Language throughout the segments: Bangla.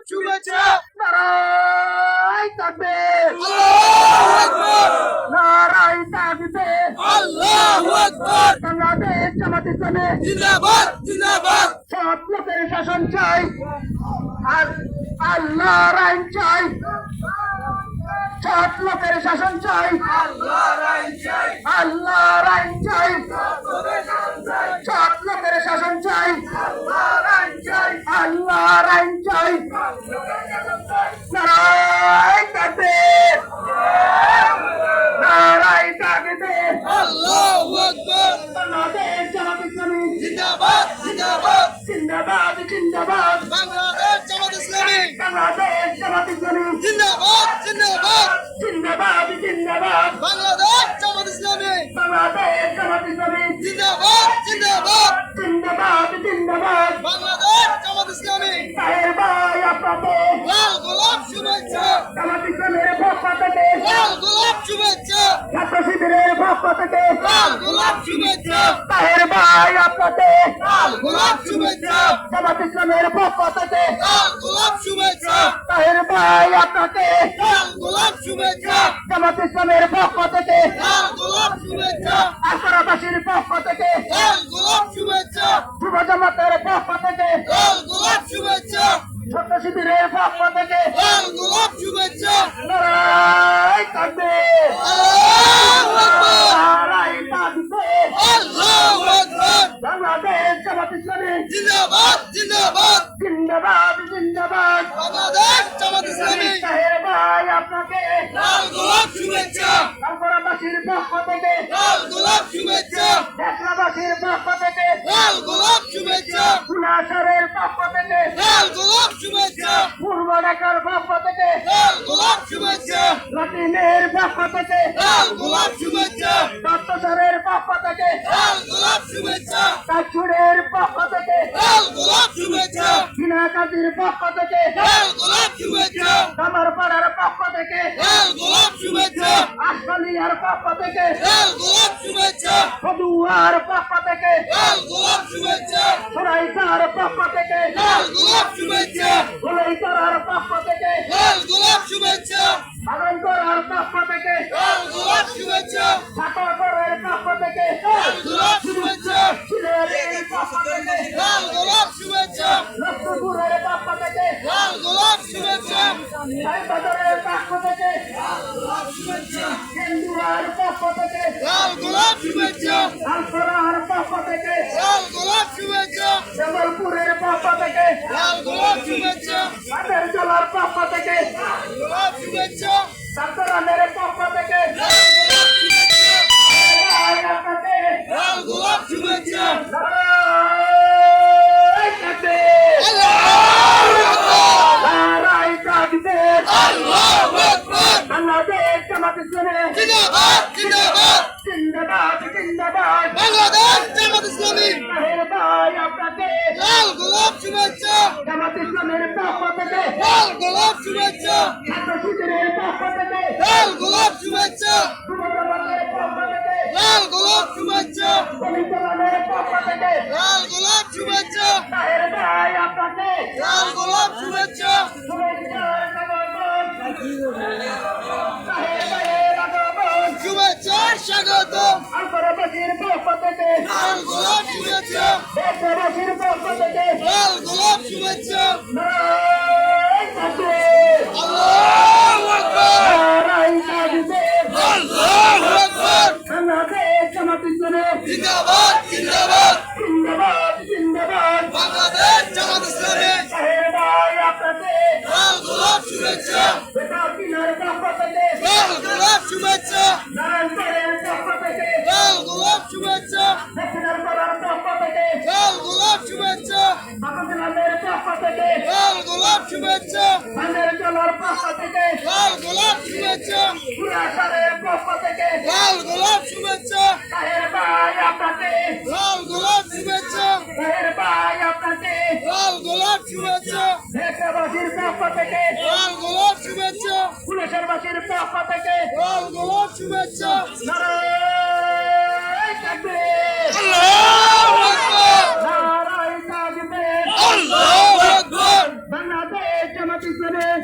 শুভেচ্ছা। নারায় তাকবীর, আল্লাহু আকবার, নারায় তাকবীর। আল্লাহু আকবার। বাংলাদেশ জামাত ইসলামী জিন্দাবাদ, জিন্দাবাদ। সৎ লোকের শাসন চাই, আর আল্লাহর আইন চাই। সৎ লোকের শাসন চাই, আল্লাহর আইন চাই, আল্লাহর আইন চাই। তোদের শাসন চাই, সৎ লোকের শাসন চাই, আল্লাহর আইন চাই, আল্লাহর আইন চাই। তোদের শাসন চাই। নারায় তাকবীর, নারায় তাকবীর। আল্লাহু আকবার। বাংলাদেশ জামাত ইসলামী জিন্দাবাদ, জিন্দাবাদ। জিন্দাবাদ, জিন্দাবাদ। বাংলাদেশ জামাত ইসলামী বাংলাদেশ জামাত ইসলামী জিন্দাবাদ, জিন্দাবাদ। জিন্দাবাদ, জিন্দাবাদ। বাংলাদেশ জামাত ইসলামী বাংলাদেশ জামাত ইসলামী জিন্দাবাদ, জিন্দাবাদ। জিন্দাবাদ, জিন্দাবাদ। বাংলাদেশ জামাত ইসলামী তাহের ভাই আপনাকে লাল গোলাপ শুভেচ্ছা, জামাত ইসলামের পক্ষ থেকে, লাল গোলাপ শুভেচ্ছা, ছাত্র শিবিরের পক্ষ থেকে লাল গোলাপ শুভেচ্ছা, তাহের ভাই আপনাকে লাল গোলাপ শুভেচ্ছা, জামাত ইসলামের পক্ষ থেকে লাল গোলাপ শুভেচ্ছা, তাহের ভাই আপনাকে লাল গোলাপ শুভেচ্ছা, জামাত ইসলামের পক্ষ থেকে লাল গোলাপ শুভেচ্ছা, আশরাবাসীর পক্ষ থেকে লাল গোলাপ শুভেচ্ছা, যুব জামাতের পক্ষ থেকে লাল গোলাপ শুভেচ্ছা, ছাত্র শিবিরের পক্ষ থেকে লাল গোলাপ শুভেচ্ছা। নারায় তাকবীর, আল্লাহু আকবার, নারায় তাকবীর। আল্লাহু আকবার। বাংলাদেশ জামাত ইসলামী জিন্দাবাদ, জিন্দাবাদ। জিন্দাবাদ, জিন্দাবাদ। বাংলাদেশ জামাত ইসলামী তাহের ভাই আপনাকে লাল গোলাপ শুভেচ্ছা, আশরাবাসীর পক্ষ থেকে লাল গোলাপ শুভেচ্ছা, দেশবাসীর পক্ষ থেকে লাল গোলাপ শুভেচ্ছা, পুনাশরের পক্ষ থেকে লাল গোলাপ শুভেচ্ছা, পূর্ব ঢাকার পক্ষ থেকে লাল গোলাপ শুভেচ্ছা, লাটিনের পক্ষ থেকে লাল গোলাপ শুভেচ্ছা, তত্ত্বসারের পক্ষ থেকে লাল গোলাপ শুভেচ্ছা, কাছুরের পক্ষ থেকে লাল গোলাপ শুভেচ্ছা, হিনাকাজির পক্ষ থেকে লাল গোলাপ শুভেচ্ছা, কামারপাড়ার পক্ষ থেকে লাল গোলাপ শুভেচ্ছা, আশফালিয়ার পক্ষ থেকে লাল গোলাপ শুভেচ্ছা, পদুয়ার পক্ষ থেকে লাল গোলাপ শুভেচ্ছা, সরাইতার পক্ষ থেকে লাল গোলাপ শুভেচ্ছা, গোলাইতার পক্ষ থেকে লাল গোলাপ শুভেচ্ছা, বাগানকরার পক্ষ থেকে লাল গোলাপ শুভেচ্ছা, ঠাকুরের পক্ষ থেকে লাল গোলাপ শুভেচ্ছা, সিলেটের পক্ষ থেকে লাল গোলাপ শুভেচ্ছা, লক্ষ্মীপুরের পক্ষ থেকে লাল গোলাপ শুভেচ্ছা, সাইবাজারের পক্ষ থেকে কেন্দুয়ার পক্ষ থেকে লাল গোলাপ শুভেচ্ছা, আলফরার পক্ষ থেকে লাল গোলাপ শুভেচ্ছা, জবলপুরের পক্ষ থেকে লাল গোলাপ শুভেচ্ছা, কাদের জলার পক্ষ থেকে গোলাপ শুভেচ্ছা, সান্তরানের পক্ষ থেকে লাল গোলাপ শুভেচ্ছা, ভাই আপনাকে লাল গোলাপ শুভেচ্ছা। নারায় তাকবীর, আল্লাহু আকবার, নারায় তাকবীর। আল্লাহু আকবার। বাংলাদেশ জামাত ইসলামী জিন্দাবাদ, জিন্দাবাদ। জিন্দাবাদ, জিন্দাবাদ। বাংলাদেশ জামাত ইসলামী তাহের ভাই আপনাকে লাল গোলাপ শুভেচ্ছা, জামাত ইসলামের পক্ষ থেকে লাল গোলাপ শুভেচ্ছা, ছাত্র শিবিরের পক্ষ থেকে লাল গোলাপ শুভেচ্ছা, যুব জামাতের পক্ষ থেকে লাল গোলাপ শুভেচ্ছা, পরিচালনের পক্ষ থেকে লাল গোলাপ শুভেচ্ছা, তাহের ভাই আপনাকে লাল গোলাপ শুভেচ্ছা, শুভেচ্ছা স্বাগতম। তাহের ভাইয়ের আগমন শুভেচ্ছার স্বাগতম। আন্তর্বাসীর পক্ষ থেকে লাল গোলাপ শুভেচ্ছা, দেশবাসীর পক্ষ থেকে লাল গোলাপ শুভেচ্ছা। নারায় তাকবীর, আল্লাহু আকবার, নারায় তাকবীর। আল্লাহু আকবার। বাংলাদেশ জামাত ইসলামী জিন্দাবাদ, জিন্দাবাদ। জিন্দাবাদ, জিন্দাবাদ। বাংলাদেশ জামাত ইসলামী তাহের ভাই আপনাকে লাল গোলাপ শুভেচ্ছা, বেকার কিনার পক্ষ থেকে লাল গোলাপ শুভেচ্ছা, নারায়ণগড়ের পক্ষ থেকে লাল গোলাপ শুভেচ্ছা, দক্ষিণের পাড়ার পক্ষ থেকে লাল গোলাপ শুভেচ্ছা, বাংলাদেশের পক্ষ থেকে লাল গোলাপ শুভেচ্ছা, ধানের জলার পক্ষ থেকে লাল গোলাপ শুভেচ্ছা, পুরাসারের পক্ষ থেকে লাল গোলাপ শুভেচ্ছা, তাহের ভাই আপনাকে লাল গোলাপ শুভেচ্ছা, তাহের ভাই আপনাকে লাল গোলাপ শুভেচ্ছা, দেশবাসীর পক্ষ থেকে লাল গোলাপ শুভেচ্ছা, পুলিশেরবাসীর পক্ষ থেকে লাল গোলাপ শুভেচ্ছা। নারায় তাকবীর, আল্লাহু আকবার, নারায় তাকবীর। আল্লাহু আকবার। বাংলাদেশ জামাত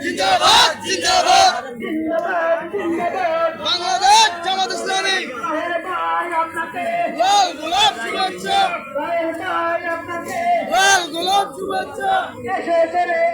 জিন্দাবাদ জিন্দাবাদ জিন্দাবাদ জিন্দাবাদ বাংলাদেশ জামাত ইসলামী ভাই ভাই আপনাকে লাল গোলাপ শুভেচ্ছা ভাই ভাই আপনাকে লাল গোলাপ শুভেচ্ছা এসেছে রে